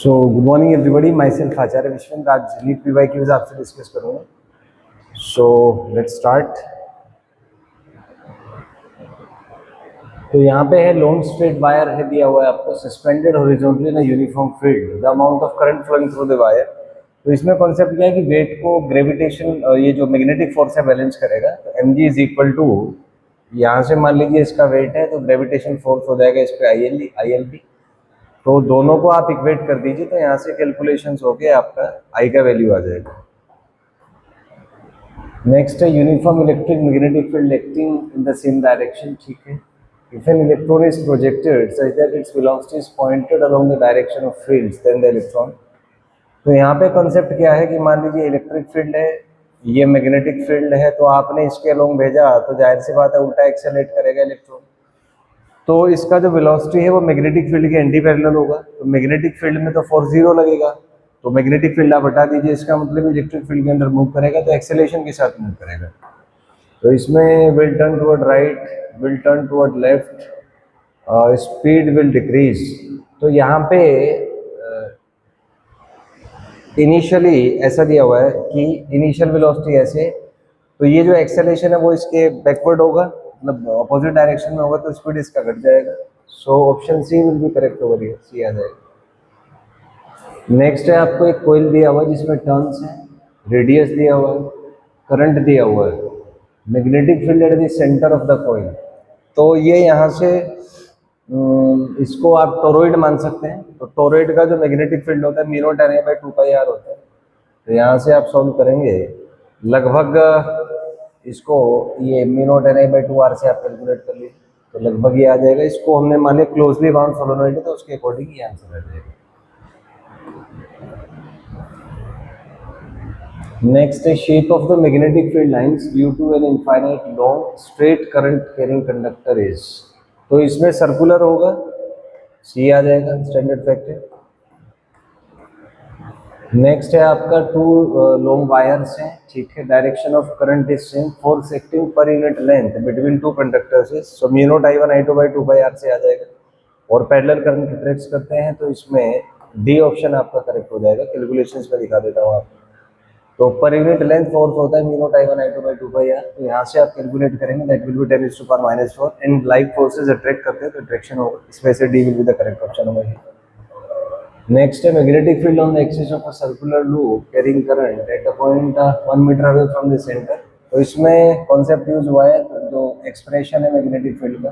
Good morning everybody, myself Acharya Vishwendra. आज NEET PY की वजह आपसे डिस्कस करूँगा। Let's start. तो यहाँ पे है लॉन्ग स्ट्रेट वायर है दिया हुआ है आपको, suspended horizontally in a uniform field, the amount of current flowing through the wire. तो इसमें कॉन्सेप्ट क्या है कि वेट को ग्रेविटेशन, ये जो मैग्नेटिक फोर्स है बैलेंस करेगा। तो M G is equal to, यहाँ से मान लीजिए इसका वेट है तो ग्रेविटेशन फोर्स हो जाएगा इस पे आई एल बी। तो दोनों को आप इक्वेट कर दीजिए तो यहाँ से कैलकुलेशंस होके आपका आई का वैल्यू आ जाएगा। नेक्स्ट है uniform electric magnetic field acting in the same direction. ठीक है, if an electron is projected such that its velocity is pointed along the direction of fields then the electron. तो यहाँ पे कॉन्सेप्ट क्या है कि मान लीजिए इलेक्ट्रिक फील्ड है, ये मैग्नेटिक फील्ड है, तो आपने इसके अलोंग भेजा तो जाहिर सी बात है उल्टा एक्सेलरेट करेगा इलेक्ट्रॉन। तो इसका जो वेलोसिटी है वो मैग्नेटिक फील्ड के एंटी पैरेलल होगा। तो मैग्नेटिक फील्ड में तो फोर्स जीरो लगेगा, तो मैग्नेटिक फील्ड आप हटा दीजिए, इसका मतलब इलेक्ट्रिक फील्ड के अंदर मूव करेगा तो एक्सेलरेशन के साथ मूव करेगा। तो इसमें will turn toward right, will turn toward left, speed will decrease. तो यहाँ पे इनिशियली ऐसा दिया हुआ है कि इनिशियल वेलोसिटी ऐसे, तो ये जो एक्सेलरेशन है वो इसके बैकवर्ड होगा, मतलब अपोजिट डायरेक्शन में होगा, तो स्पीड इसका घट जाएगा। So option C will be correct over here, C आ जाएगा। नेक्स्ट है आपको एक कोइल दिया हुआ है जिसमें टर्न्स है, रेडियस दिया हुआ है, करंट दिया हुआ है, magnetic field at the centre of the coil. तो ये यहाँ से इसको आप टोरॉइड मान सकते हैं। तो टोरॉइड का जो मैग्नेटिक फील्ड होता है mu naught N A by 2 pi R होता है। तो यहाँ से आप सॉल्व करेंगे लगभग इसको, ये mu naught N A by 2 R से आप कैलकुलेट कर लीजिए तो लगभग ये आ जाएगा। इसको हमने मान लिया क्लोजली बाउंड सोलेनोइड है तो उसके अकॉर्डिंग ये आंसर आ जाएगा। नेक्स्ट है shape of the magnetic field lines due to an infinite long straight current carrying conductor is. तो इसमें सर्कुलर होगा, सी आ जाएगा, स्टैंडर्ड फैक्ट है। नेक्स्ट है आपका टू लॉन्ग वायर्स हैं, ठीक है, direction of current is same, force acting per unit length between two conductors is, so mu naught I1 I2 by 2 pi R से आ जाएगा। और पैरेलल करंट ट्रेक्स करते हैं तो इसमें डी ऑप्शन आपका करेक्ट हो जाएगा। कैलकुलेशंस में दिखा देता हूँ आपको। तो पर यूनिट लेंथ फोर्स होता है mu naught I1 I2 by 2 pi R. तो यहाँ से आप कैलकुलेट करेंगे, that will be 10⁻⁻⁴ and like forces attract करते हैं तो अट्रैक्शन होगा, इसमें से D will be the correct option होगा। नेक्स्ट है magnetic field on the axis of a circular loop carrying current at a point 1 metre away from the centre. तो इसमें कॉन्सेप्ट यूज हुआ है जो एक्सप्रेशन है मैग्नेटिक फील्ड का,